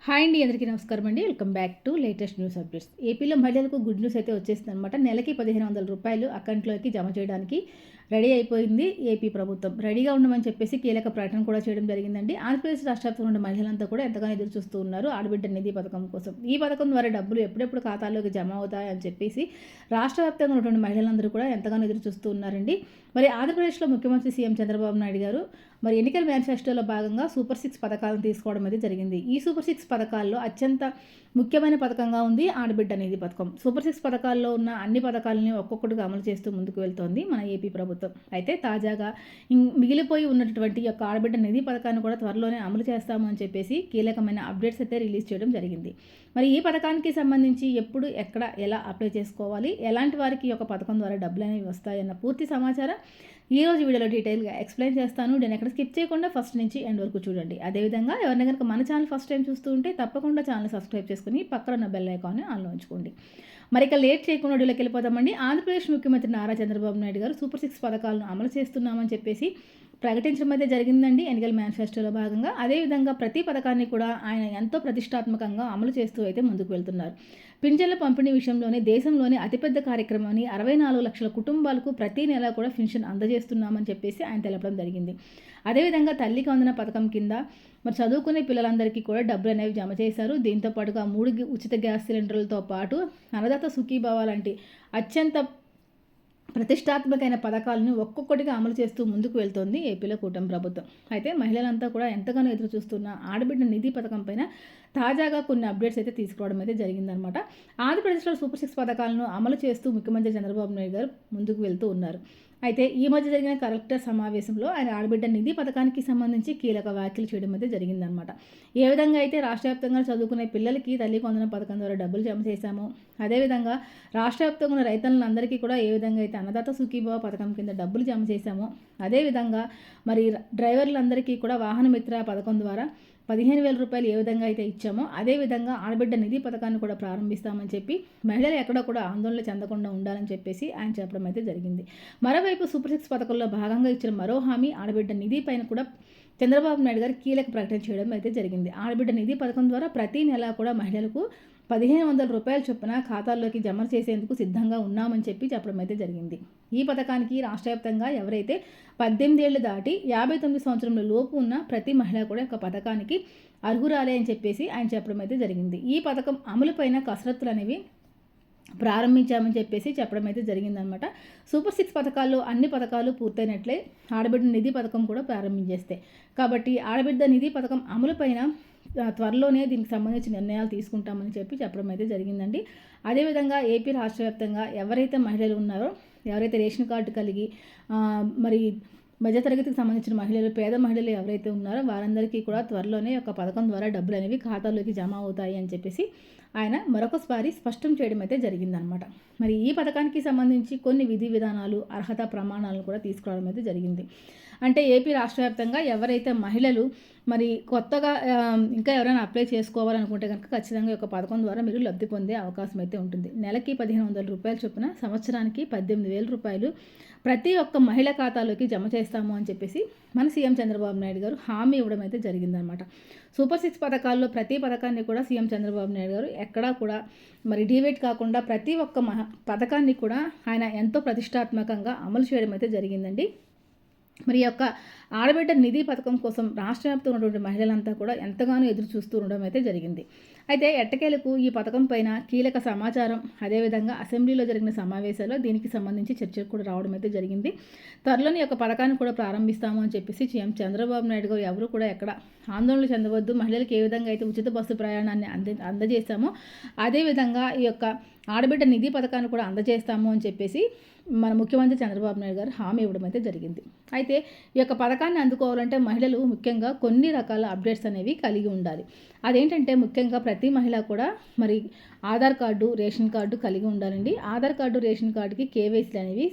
Hi అండి, అందరికీ నమస్కారం అండి. Welcome back to latest news updates. ఏపీలో మహిళలకు గుడ్ న్యూస్ అయితే వచ్చేసింది అనమాట. నెలకి రూ. 1,500 అకౌంట్లోకి జమ చేయడానికి రెడీ అయిపోయింది ఏపీ ప్రభుత్వం. రెడీగా ఉండమని చెప్పేసి కీలక ప్రకటన కూడా చేయడం జరిగిందండి. ఆంధ్రప్రదేశ్ రాష్ట్ర వ్యాప్తంగా ఉన్న మహిళలంతా కూడా ఎంతగానో ఎదురు చూస్తూ ఉన్నారు ఆడబిడ్డ నిధి పథకం కోసం. ఈ పథకం ద్వారా డబ్బులు ఎప్పుడెప్పుడు ఖాతాల్లోకి జమ అవుతాయని చెప్పేసి రాష్ట్ర వ్యాప్తంగా ఉన్నటువంటి మహిళలందరూ కూడా ఎంతగానో ఎదురు చూస్తూ ఉన్నారండి. మరి ఆంధ్రప్రదేశ్లో ముఖ్యమంత్రి సీఎం చంద్రబాబు నాయుడు గారు మరి ఎన్నికల మేనిఫెస్టోలో భాగంగా సూపర్ 6 పథకాలను తీసుకోవడం అయితే జరిగింది. ఈ సూపర్ 6 పథకాల్లో అత్యంత ముఖ్యమైన పథకంగా ఉంది ఆడబిడ్డ నిధి పథకం. సూపర్ 6 పథకాల్లో ఉన్న అన్ని పథకాలని ఒక్కొక్కటిగా అమలు చేస్తూ ముందుకు వెళ్తోంది మన ఏపీ ప్రభుత్వం. అయితే తాజాగా మిగిలిపోయి ఉన్నటువంటి యొక్క ఆడబిడ్డ నిధి పథకాన్ని కూడా త్వరలోనే అమలు చేస్తాము అని చెప్పేసి కీలకమైన అప్డేట్స్ అయితే రిలీజ్ చేయడం జరిగింది. మరి ఈ పథకానికి సంబంధించి ఎప్పుడు, ఎక్కడ, ఎలా అప్లై చేసుకోవాలి, ఎలాంటి వారికి ఈ యొక్క పథకం ద్వారా డబ్బులు అనేవి వస్తాయన్న పూర్తి సమాచారం ఈ రోజు వీడియోలో డీటెయిల్గా ఎక్స్ప్లెయిన్ చేస్తాను. నేను ఎక్కడ స్కిప్ చేయకుండా ఫస్ట్ నుంచి ఎండ్ వరకు చూడండి. అదేవిధంగా ఎవరైనా కనుక మన ఛానల్ ఫస్ట్ టైం చూస్తూ ఉంటే తప్పకుండా ఛానల్ సబ్స్క్రైబ్ చేసుకుని పక్కన ఉన్న బెల్ ఐకాన్ని ఆన్లో ఉంచుకోండి. మరి ఇక లేట్ చేయకుండా వీడియోకి వెళ్ళిపోతామండి. ఆంధ్రప్రదేశ్ ముఖ్యమంత్రి నారా చంద్రబాబు నాయుడు గారు సూపర్ 6 పథకాలను అమలు చేస్తున్నామని చెప్పేసి ప్రకటించడం అయితే జరిగిందండి ఎన్నికల మేనిఫెస్టోలో భాగంగా. అదేవిధంగా ప్రతి పథకాన్ని కూడా ఆయన ఎంతో ప్రతిష్టాత్మకంగా అమలు చేస్తూ అయితే ముందుకు వెళ్తున్నారు. పింఛన్ల పంపిణీ విషయంలోనే దేశంలోని అతిపెద్ద కార్యక్రమాన్ని 64 లక్షల కుటుంబాలకు ప్రతి నెల కూడా పెన్షన్ అందజేస్తున్నామని చెప్పేసి ఆయన తెలపడం జరిగింది. అదేవిధంగా తల్లికి వందన పథకం కింద మరి చదువుకునే పిల్లలందరికీ కూడా డబ్బులు అనేవి జమ చేశారు. దీంతో పాటుగా 3 ఉచిత గ్యాస్ సిలిండర్లతో పాటు అన్నదాత సుఖీభావ లాంటి అత్యంత ప్రతిష్టాత్మకమైన పథకాలను ఒక్కొక్కటిగా అమలు చేస్తూ ముందుకు వెళ్తోంది ఏపీలో కూటమి ప్రభుత్వం. అయితే మహిళలంతా కూడా ఎంతగానో ఎదురు చూస్తున్న ఆడబిడ్డ నిధి పథకం పైన తాజాగా కొన్ని అప్డేట్స్ అయితే తీసుకోవడం అయితే జరిగిందనమాట. ఆంధ్రప్రదేశ్లో సూపర్ 6 పథకాలను అమలు చేస్తూ ముఖ్యమంత్రి చంద్రబాబు నాయుడు గారు ముందుకు వెళ్తూ ఉన్నారు. అయితే ఈ మధ్య జరిగిన కలెక్టర్ సమావేశంలో ఆయన ఆడబిడ్డ నిధి పథకానికి సంబంధించి కీలక వ్యాఖ్యలు చేయడం అయితే జరిగిందనమాట. ఏ విధంగా అయితే రాష్ట్ర వ్యాప్తంగా చదువుకునే పిల్లలకి తల్లి వందన పథకం ద్వారా డబ్బులు జమ చేశామో, అదేవిధంగా రాష్ట్ర వ్యాప్తంగా ఉన్న రైతులందరికీ కూడా ఏ విధంగా అయితే అన్నదాత సుఖీభావ పథకం కింద డబ్బులు జమ చేశామో, అదేవిధంగా మరి డ్రైవర్లందరికీ కూడా వాహన మిత్ర పథకం ద్వారా 15,000 ఏ విధంగా అయితే ఇచ్చామో అదేవిధంగా ఆడబిడ్డ నిధి పథకాన్ని కూడా ప్రారంభిస్తామని చెప్పి మహిళలు ఎక్కడ కూడా ఆందోళన చెందకుండా ఉండాలని చెప్పేసి ఆయన చెప్పడం అయితే జరిగింది. మరోవైపు సూపర్ 6 పథకంలో భాగంగా ఇచ్చిన మరో హామీ ఆడబిడ్డ నిధి పైన కూడా చంద్రబాబు నాయుడు గారు కీలక ప్రకటన చేయడం అయితే జరిగింది. ఆడబిడ్డ నిధి పథకం ద్వారా ప్రతి నెల కూడా మహిళలకు రూ. 1,500 చొప్పున ఖాతాల్లోకి జమ చేసేందుకు సిద్ధంగా ఉన్నామని చెప్పడం అయితే జరిగింది. ఈ పథకానికి రాష్ట్ర వ్యాప్తంగా ఎవరైతే 18 ఏళ్లు దాటి 59 సంవత్సరంలో లోపు ఉన్న ప్రతి మహిళ కూడా ఒక పథకానికి అర్హురాలే అని చెప్పేసి ఆయన చెప్పడం అయితే జరిగింది. ఈ పథకం అమలుపైన కసరత్తులు అనేవి ప్రారంభించామని చెప్పడం అయితే జరిగిందనమాట. సూపర్ 6 పథకాల్లో అన్ని పథకాలు పూర్తయినట్లే ఆడబిడ్డ నిధి పథకం కూడా ప్రారంభించేస్తే, కాబట్టి ఆడబిడ్డ నిధి పథకం అమలుపైన త్వరలోనే దీనికి సంబంధించిన నిర్ణయాలు తీసుకుంటామని చెప్పడం అయితే జరిగిందండి. అదేవిధంగా ఏపీ రాష్ట్ర వ్యాప్తంగా ఎవరైతే మహిళలు ఉన్నారో, ఎవరైతే రేషన్ కార్డు కలిగి మరి మధ్యతరగతికి సంబంధించిన మహిళలు, పేద మహిళలు ఎవరైతే ఉన్నారో వారందరికీ కూడా త్వరలోనే ఒక పథకం ద్వారా డబ్బులు అనేవి ఖాతాల్లోకి జమ అవుతాయి అని చెప్పేసి ఆయన మరొకసారి స్పష్టం చేయడం అయితే జరిగిందనమాట. మరి ఈ పథకానికి సంబంధించి కొన్ని విధి విధానాలు, అర్హత ప్రమాణాలను కూడా తీసుకురావడం అయితే జరిగింది. అంటే ఏపీ రాష్ట్ర వ్యాప్తంగా ఎవరైతే మహిళలు మరి కొత్తగా ఇంకా ఎవరైనా అప్లై చేసుకోవాలనుకుంటే కనుక ఖచ్చితంగా ఒక పథకం ద్వారా మీరు లబ్ధి పొందే అవకాశం అయితే ఉంటుంది. నెలకి రూ. 1,500 చొప్పున సంవత్సరానికి రూ. 18,000 ప్రతి ఒక్క మహిళ ఖాతాలోకి జమ చేస్తాము అని చెప్పేసి మన సీఎం చంద్రబాబు నాయుడు గారు హామీ ఇవ్వడం అయితే జరిగిందనమాట. సూపర్ 6 పథకాల్లో ప్రతి పథకాన్ని కూడా సీఎం చంద్రబాబు నాయుడు గారు ఎక్కడా కూడా మరి డివేట్ కాకుండా ప్రతి ఒక్క పథకాన్ని కూడా ఆయన ఎంతో ప్రతిష్టాత్మకంగా అమలు చేయడం అయితే జరిగిందండి. మరి యొక్క ఆడబిడ్డ నిధి పథకం కోసం రాష్ట్ర వ్యాప్తంగా ఉన్నటువంటి మహిళలంతా కూడా ఎంతగానో ఎదురు చూస్తూ ఉండడం అయితే జరిగింది. అయితే ఎట్టకేలకు ఈ పథకం పైన కీలక సమాచారం, అదేవిధంగా అసెంబ్లీలో జరిగిన సమావేశాల్లో దీనికి సంబంధించి చర్చకు కూడా రావడం అయితే జరిగింది. త్వరలోని యొక్క పథకాన్ని కూడా ప్రారంభిస్తాము అని చెప్పేసి సీఎం చంద్రబాబు నాయుడు గారు ఎవరు కూడా ఎక్కడ ఆందోళన చెందవద్దు, మహిళలకు ఏ విధంగా అయితే ఉచిత బస్సు ప్రయాణాన్ని అందజేస్తామో అదేవిధంగా ఈ యొక్క ఆడబిడ్డ నిధి పథకాన్ని కూడా అందజేస్తాము అని చెప్పేసి మన ముఖ్యమంత్రి చంద్రబాబు నాయుడు గారు హామీ ఇవ్వడం అయితే జరిగింది. అయితే ఈ యొక్క పథకాన్ని అందుకోవాలంటే మహిళలు ముఖ్యంగా కొన్ని రకాల అప్డేట్స్ అనేవి కలిగి ఉండాలి. అదేంటంటే ముఖ్యంగా ప్రతి మహిళ కూడా మరి ఆధార్ కార్డు, రేషన్ కార్డు కలిగి ఉండాలండి. ఆధార్ కార్డు, రేషన్ కార్డుకి కేవైసీలు అనేవి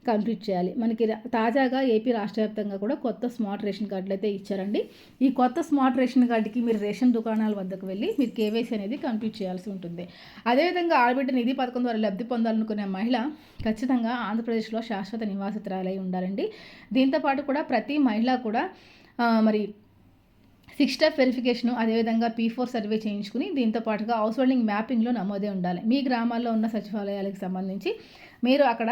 కంప్లీట్ చేయాలి. మనకి తాజాగా ఏపీ రాష్ట్ర వ్యాప్తంగా కూడా కొత్త స్మార్ట్ రేషన్ కార్డులు అయితే ఇచ్చారండి. ఈ కొత్త స్మార్ట్ రేషన్ కార్డుకి మీరు రేషన్ దుకాణాల వద్దకు వెళ్ళి మీరు కేవైసీ అనేది కంప్లీట్ చేయాల్సి ఉంటుంది. అదేవిధంగా ఆడబిడ్డ నిధి పథకం ద్వారా లబ్ధి పొందాలనుకునే మహిళ ఖచ్చితంగా ఆంధ్రప్రదేశ్లో శాశ్వత నివాసితురాలై ఉండాలండి. దీంతోపాటు కూడా ప్రతి మహిళ కూడా మరి సిక్స్ స్టెప్ వెరిఫికేషను, అదేవిధంగా P4 సర్వే చేయించుకుని దీంతో పాటుగా హౌస్ హోల్డింగ్ మ్యాపింగ్లో నమోదే ఉండాలి. మీ గ్రామాల్లో ఉన్న సచివాలయాలకు సంబంధించి మీరు అక్కడ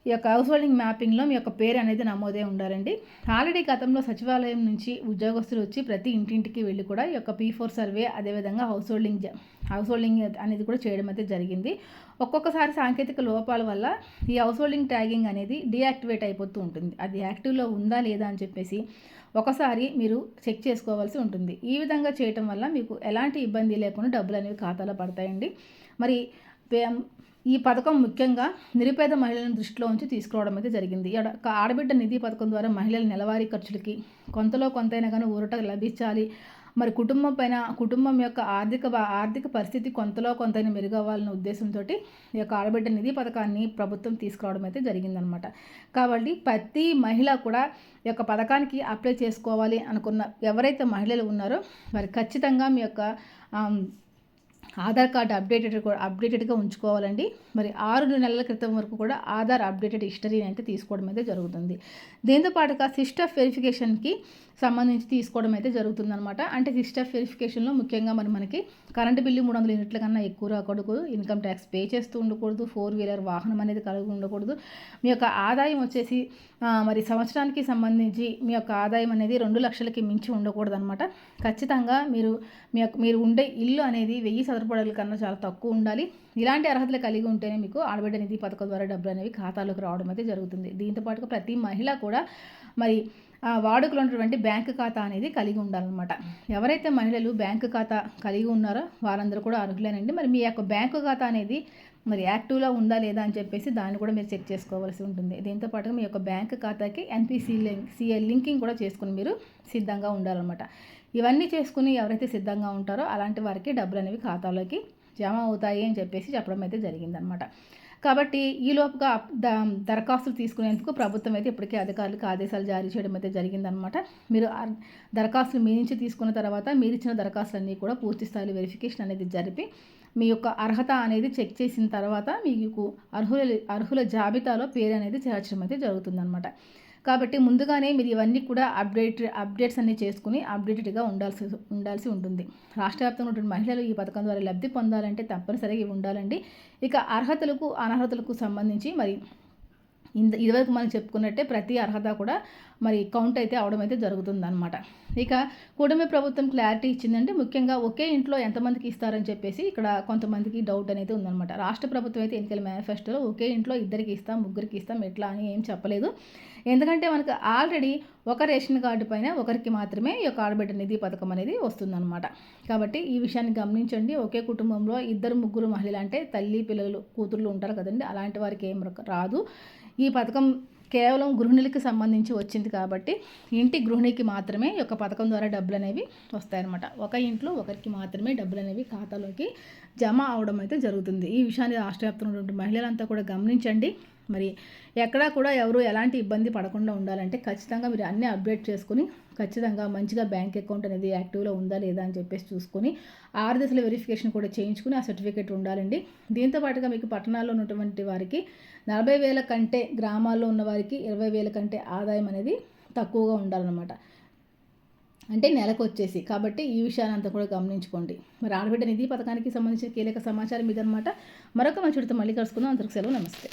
ఈ యొక్క హౌస్ హోల్డింగ్ మ్యాపింగ్లో మీ యొక్క పేరు అనేది నమోదే ఉండాలండి. ఆల్రెడీ గతంలో సచివాలయం నుంచి ఉద్యోగస్తులు వచ్చి ప్రతి ఇంటింటికి వెళ్ళి కూడా ఈ యొక్క P4 సర్వే, అదేవిధంగా హౌస్ హోల్డింగ్ అనేది కూడా చేయడం అయితే జరిగింది. ఒక్కొక్కసారి సాంకేతిక లోపాల వల్ల ఈ హౌస్ హోల్డింగ్ ట్యాగింగ్ అనేది డీయాక్టివేట్ అయిపోతూ ఉంటుంది. అది యాక్టివ్లో ఉందా లేదా అని చెప్పేసి ఒకసారి మీరు చెక్ చేసుకోవాల్సి ఉంటుంది. ఈ విధంగా చేయటం వల్ల మీకు ఎలాంటి ఇబ్బంది లేకుండా డబ్బులు అనేవి ఖాతాలో పడతాయండి. మరి ఈ పథకం ముఖ్యంగా నిరుపేద మహిళలను దృష్టిలో ఉంచి తీసుకురావడం అయితే జరిగింది. ఆడబిడ్డ నిధి పథకం ద్వారా మహిళల నెలవారీ ఖర్చులకి కొంతలో కొంతైనా కానీ ఊరట లభించాలి. మరి కుటుంబం యొక్క ఆర్థిక పరిస్థితి కొంతలో కొంతైనా మెరుగవ్వాలన్న ఉద్దేశంతో ఈ యొక్క ఆడబిడ్డ నిధి పథకాన్ని ప్రభుత్వం తీసుకురావడం అయితే జరిగిందనమాట. కాబట్టి ప్రతి మహిళ కూడా ఈ యొక్క పథకానికి అప్లై చేసుకోవాలి అనుకున్న ఎవరైతే మహిళలు ఉన్నారో మరి ఖచ్చితంగా మీ యొక్క ఆధార్ కార్డు అప్డేటెడ్గా ఉంచుకోవాలండి. మరి 6 నెలల క్రితం వరకు కూడా ఆధార్ అప్డేటెడ్ హిస్టరీని అయితే తీసుకోవడం అయితే జరుగుతుంది. దీంతో పాటుగా సిక్స్ స్టెప్ వెరిఫికేషన్కి సంబంధించి తీసుకోవడం అయితే జరుగుతుందన్నమాట. అంటే సిక్స్ స్టెప్ వెరిఫికేషన్లో ముఖ్యంగా మనకి కరెంటు బిల్లు 300 యూనిట్ల కన్నా ఎక్కువ రాకూడదు, ఇన్కమ్ ట్యాక్స్ పే చేస్తూ ఉండకూడదు, 4-వీలర్ వాహనం అనేది కలిగి ఉండకూడదు, మీ యొక్క ఆదాయం వచ్చేసి మరి సంవత్సరానికి సంబంధించి మీ యొక్క ఆదాయం అనేది 2 లక్షలకి మించి ఉండకూడదు అనమాట. ఖచ్చితంగా మీరు ఉండే ఇల్లు అనేది 1000 చదరపు అడుగుల కన్నా చాలా తక్కువ ఉండాలి. ఇలాంటి అర్హతలు కలిగి ఉంటేనే మీకు ఆడబిడ్డ నిధి పథకం ద్వారా డబ్బులు అనేవి ఖాతాలోకి రావడం అయితే జరుగుతుంది. దీంతో పాటుగా ప్రతి మహిళ కూడా మరి వాడుకలో ఉన్నటువంటి బ్యాంకు ఖాతా అనేది కలిగి ఉండాలన్నమాట. ఎవరైతే మహిళలు బ్యాంకు ఖాతా కలిగి ఉన్నారో వారందరూ కూడా అర్హులేనండి. మరి మీ యొక్క బ్యాంకు ఖాతా అనేది మరి యాక్టివ్లో ఉందా లేదా అని చెప్పేసి దాన్ని కూడా మీరు చెక్ చేసుకోవాల్సి ఉంటుంది. దీంతో పాటుగా మీ యొక్క బ్యాంకు ఖాతాకి NPCI లింకింగ్ కూడా చేసుకుని మీరు సిద్ధంగా ఉండాలన్నమాట. ఇవన్నీ చేసుకుని ఎవరైతే సిద్ధంగా ఉంటారో అలాంటి వారికి డబ్బులు అనేవి ఖాతాలోకి జమ అవుతాయి అని చెప్పేసి చెప్పడం అయితే జరిగిందనమాట. కాబట్టి ఈలోపుగా దరఖాస్తులు తీసుకునేందుకు ప్రభుత్వం అయితే ఇప్పటికే అధికారులకు ఆదేశాలు జారీ చేయడం అయితే జరిగిందనమాట. మీరు దరఖాస్తులు మీ నుంచి తీసుకున్న తర్వాత మీరు ఇచ్చిన దరఖాస్తులన్నీ కూడా పూర్తి స్థాయిలో వెరిఫికేషన్ అనేది జరిపి మీ యొక్క అర్హత అనేది చెక్ చేసిన తర్వాత మీకు అర్హుల జాబితాలో పేరు అనేది చేర్చడం అయితే జరుగుతుందన్నమాట. కాబట్టి ముందుగానే మీరు ఇవన్నీ కూడా అప్డేట్స్ అన్నీ చేసుకుని అప్డేటెడ్గా ఉండాల్సి ఉంటుంది. రాష్ట్ర వ్యాప్తంగా ఉన్నటువంటి మహిళలు ఈ పథకం ద్వారా లబ్ధి పొందాలంటే తప్పనిసరిగా ఇవి ఉండాలండి. ఇక అర్హతలకు అనర్హతలకు సంబంధించి మరి ఇదివరకు మనం చెప్పుకున్నట్టే ప్రతి అర్హత కూడా మరి కౌంట్ అయితే అవడం అయితే జరుగుతుందన్నమాట. ఇక కూటమి ప్రభుత్వం క్లారిటీ ఇచ్చిందంటే ముఖ్యంగా ఒకే ఇంట్లో ఎంతమందికి ఇస్తారని చెప్పేసి ఇక్కడ కొంతమందికి డౌట్ అనేది ఉందన్నమాట. రాష్ట్ర ప్రభుత్వం అయితే ఎన్నికల మేనిఫెస్టోలో ఒకే ఇంట్లో 2కి ఇస్తాం, 3కి ఇస్తాం ఎట్లా అని ఏం చెప్పలేదు. ఎందుకంటే మనకు ఆల్రెడీ ఒక రేషన్ కార్డు పైన ఒకరికి మాత్రమే ఈ యొక్క ఆడబిడ్డ నిధి పథకం అనేది వస్తుందన్నమాట. కాబట్టి ఈ విషయాన్ని గమనించండి. ఒకే కుటుంబంలో 2-3 మహిళలు అంటే తల్లి పిల్లలు కూతుర్లు ఉంటారు కదండి, అలాంటి వారికి ఏం రాదు. ఈ పథకం కేవలం గృహిణులకి సంబంధించి వచ్చింది కాబట్టి ఇంటి గృహిణికి మాత్రమే ఈ యొక్క పథకం ద్వారా డబ్బులు అనేవి వస్తాయన్నమాట. ఒక ఇంట్లో ఒకరికి మాత్రమే డబ్బులు అనేవి ఖాతాలోకి జమ అవడం అయితే జరుగుతుంది. ఈ విషయాన్ని రాష్ట్ర వ్యాప్తంగా ఉన్నటువంటి మహిళలంతా కూడా గమనించండి. మరి ఎక్కడా కూడా ఎవరు ఎలాంటి ఇబ్బంది పడకుండా ఉండాలంటే ఖచ్చితంగా మీరు అన్నీ అప్డేట్ చేసుకుని ఖచ్చితంగా మంచిగా బ్యాంక్ అకౌంట్ అనేది యాక్టివ్లో ఉందా లేదా అని చెప్పేసి చూసుకొని 6 దశల వెరిఫికేషన్ కూడా చేయించుకుని ఆ సర్టిఫికేట్ ఉండాలండి. దీంతో పాటుగా మీకు పట్టణాల్లో ఉన్నటువంటి వారికి 40,000 కంటే, గ్రామాల్లో ఉన్న వారికి 20,000 కంటే ఆదాయం అనేది తక్కువగా ఉండాలన్నమాట. అంటే నెలకు వచ్చేసి. కాబట్టి ఈ విషయాన్ని అంతా కూడా గమనించుకోండి. మరి ఆడబిడ్డ నిధి పథకానికి సంబంధించిన కీలక సమాచారం ఇదనమాట. మరొక మంచి విడత మళ్ళీ కలుసుకుందాం. అందరికీ సెలవు, నమస్తే.